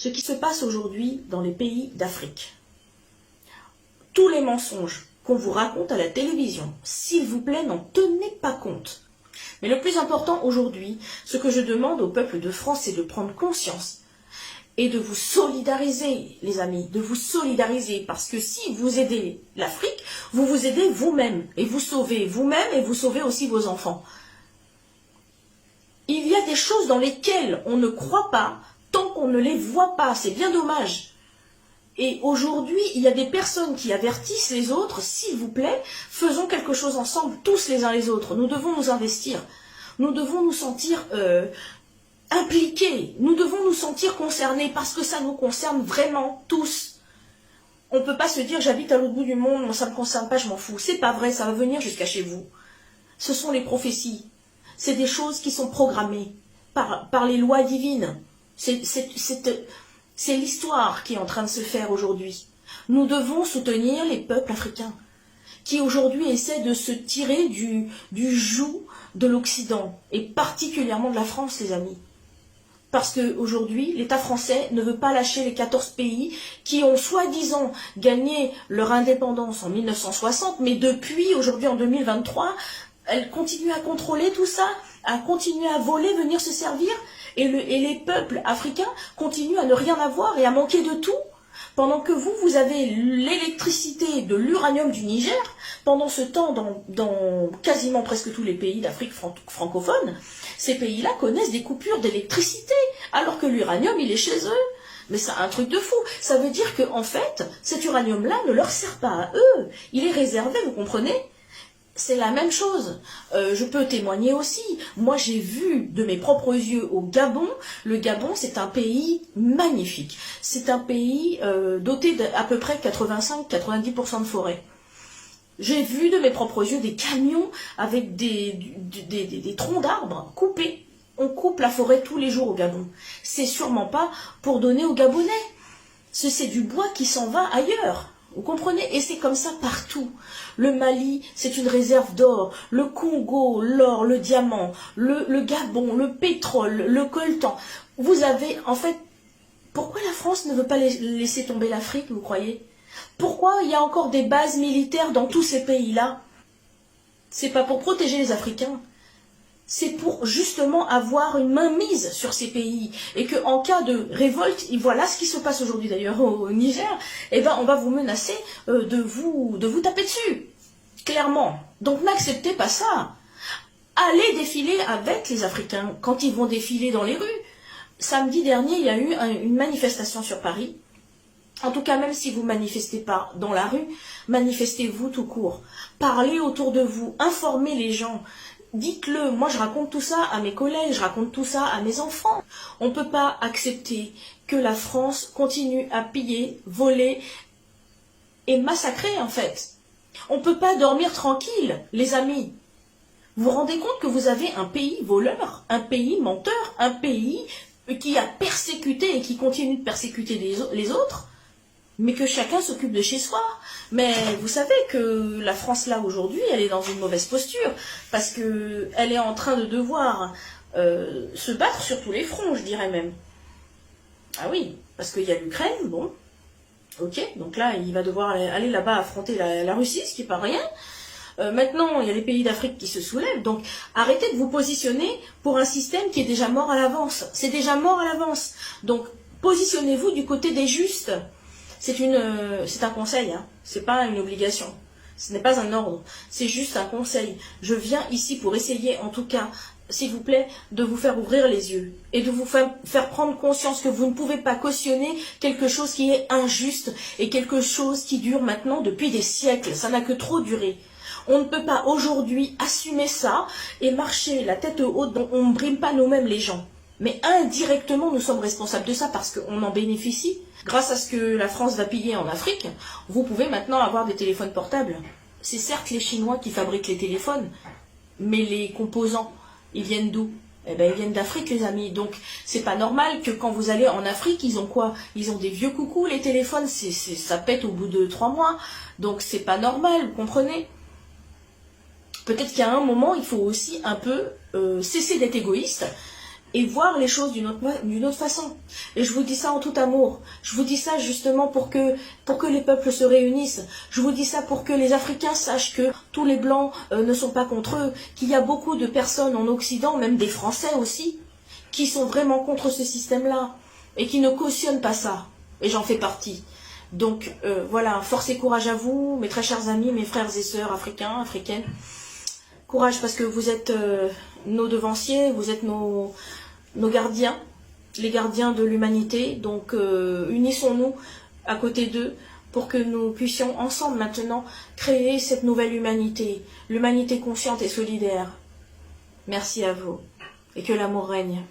ce qui se passe aujourd'hui dans les pays d'Afrique. Tous les mensonges qu'on vous raconte à la télévision, s'il vous plaît, n'en tenez pas compte. Mais le plus important aujourd'hui, ce que je demande au peuple de France, c'est de prendre conscience et de vous solidariser, les amis, de vous solidariser, parce que si vous aidez l'Afrique, vous vous aidez vous-même, et vous sauvez vous-même, et vous sauvez aussi vos enfants. Il y a des choses dans lesquelles on ne croit pas, tant qu'on ne les voit pas, c'est bien dommage. Et aujourd'hui, il y a des personnes qui avertissent les autres, s'il vous plaît, faisons quelque chose ensemble, tous les uns les autres. Nous devons nous investir, nous devons nous sentir impliqués, nous devons nous sentir concernés, parce que ça nous concerne vraiment tous. On ne peut pas se dire, j'habite à l'autre bout du monde, moi ça ne me concerne pas, je m'en fous. C'est pas vrai, ça va venir jusqu'à chez vous. Ce sont les prophéties, c'est des choses qui sont programmées par les lois divines. C'est l'histoire qui est en train de se faire aujourd'hui. Nous devons soutenir les peuples africains qui aujourd'hui essaient de se tirer du joug de l'Occident et particulièrement de la France, les amis. Parce qu'aujourd'hui, l'État français ne veut pas lâcher les 14 pays qui ont soi-disant gagné leur indépendance en 1960, mais depuis aujourd'hui en 2023, elles continuent à contrôler tout ça, à continuer à voler, venir se servir. Et les peuples africains continuent à ne rien avoir et à manquer de tout. Pendant que vous avez l'électricité de l'uranium du Niger, pendant ce temps, dans quasiment presque tous les pays d'Afrique francophone, ces pays-là connaissent des coupures d'électricité, alors que l'uranium, il est chez eux. Mais c'est un truc de fou. Ça veut dire qu'en fait, cet uranium-là ne leur sert pas à eux. Il est réservé, vous comprenez ? C'est la même chose. Je peux témoigner aussi. Moi, j'ai vu de mes propres yeux au Gabon. Le Gabon, c'est un pays magnifique. C'est un pays doté d'à peu près 85-90% de forêt. J'ai vu de mes propres yeux des camions avec des troncs d'arbres coupés. On coupe la forêt tous les jours au Gabon. C'est sûrement pas pour donner aux Gabonais. C'est du bois qui s'en va ailleurs. Vous comprenez? Et c'est comme ça partout. Le Mali, c'est une réserve d'or. Le Congo, l'or, le diamant. Le Gabon, le pétrole, le coltan. Vous avez, en fait, pourquoi la France ne veut pas laisser tomber l'Afrique, vous croyez? Pourquoi il y a encore des bases militaires dans tous ces pays-là? C'est pas pour protéger les Africains. C'est pour justement avoir une mainmise sur ces pays. Et qu'en cas de révolte, et voilà ce qui se passe aujourd'hui d'ailleurs au Niger, eh ben on va vous menacer de vous taper dessus. Clairement. Donc n'acceptez pas ça. Allez défiler avec les Africains quand ils vont défiler dans les rues. Samedi dernier, il y a eu une manifestation sur Paris. En tout cas, même si vous ne manifestez pas dans la rue, manifestez-vous tout court. Parlez autour de vous, informez les gens. Dites-le, moi je raconte tout ça à mes collègues, je raconte tout ça à mes enfants. On ne peut pas accepter que la France continue à piller, voler et massacrer en fait. On ne peut pas dormir tranquille, les amis. Vous vous rendez compte que vous avez un pays voleur, un pays menteur, un pays qui a persécuté et qui continue de persécuter les autres, mais que chacun s'occupe de chez soi. Mais vous savez que la France, là, aujourd'hui, elle est dans une mauvaise posture, parce qu'elle est en train de devoir se battre sur tous les fronts, je dirais même. Ah oui, parce qu'il y a l'Ukraine, bon, ok, donc là, il va devoir aller là-bas affronter la Russie, ce qui n'est pas rien. Maintenant, il y a les pays d'Afrique qui se soulèvent, donc arrêtez de vous positionner pour un système qui est déjà mort à l'avance. C'est déjà mort à l'avance. Donc, positionnez-vous du côté des justes. C'est un conseil, hein. C'est pas une obligation. Ce n'est pas un ordre, c'est juste un conseil. Je viens ici pour essayer, en tout cas, s'il vous plaît, de vous faire ouvrir les yeux et de vous faire prendre conscience que vous ne pouvez pas cautionner quelque chose qui est injuste et quelque chose qui dure maintenant depuis des siècles. Ça n'a que trop duré. On ne peut pas aujourd'hui assumer ça et marcher la tête haute, dont on ne brime pas nous-mêmes les gens. Mais indirectement, nous sommes responsables de ça parce qu'on en bénéficie. Grâce à ce que la France va piller en Afrique, vous pouvez maintenant avoir des téléphones portables. C'est certes les Chinois qui fabriquent les téléphones, mais les composants, ils viennent d'où? Eh ben, ils viennent d'Afrique, les amis. Donc, c'est pas normal que quand vous allez en Afrique, ils ont quoi? Ils ont des vieux coucous, les téléphones, ça pète au bout de 3 mois. Donc, c'est pas normal, vous comprenez? Peut-être qu'à un moment, il faut aussi un peu cesser d'être égoïste et voir les choses d'une autre façon. Et je vous dis ça en tout amour. Je vous dis ça justement pour que les peuples se réunissent. Je vous dis ça pour que les Africains sachent que tous les Blancs ne sont pas contre eux, qu'il y a beaucoup de personnes en Occident, même des Français aussi, qui sont vraiment contre ce système-là et qui ne cautionnent pas ça. Et j'en fais partie. Donc voilà, force et courage à vous, mes très chers amis, mes frères et sœurs africains, africaines. Courage parce que vous êtes nos devanciers, vous êtes nos gardiens, les gardiens de l'humanité. Donc unissons-nous à côté d'eux pour que nous puissions ensemble maintenant créer cette nouvelle humanité, l'humanité consciente et solidaire. Merci à vous et que l'amour règne.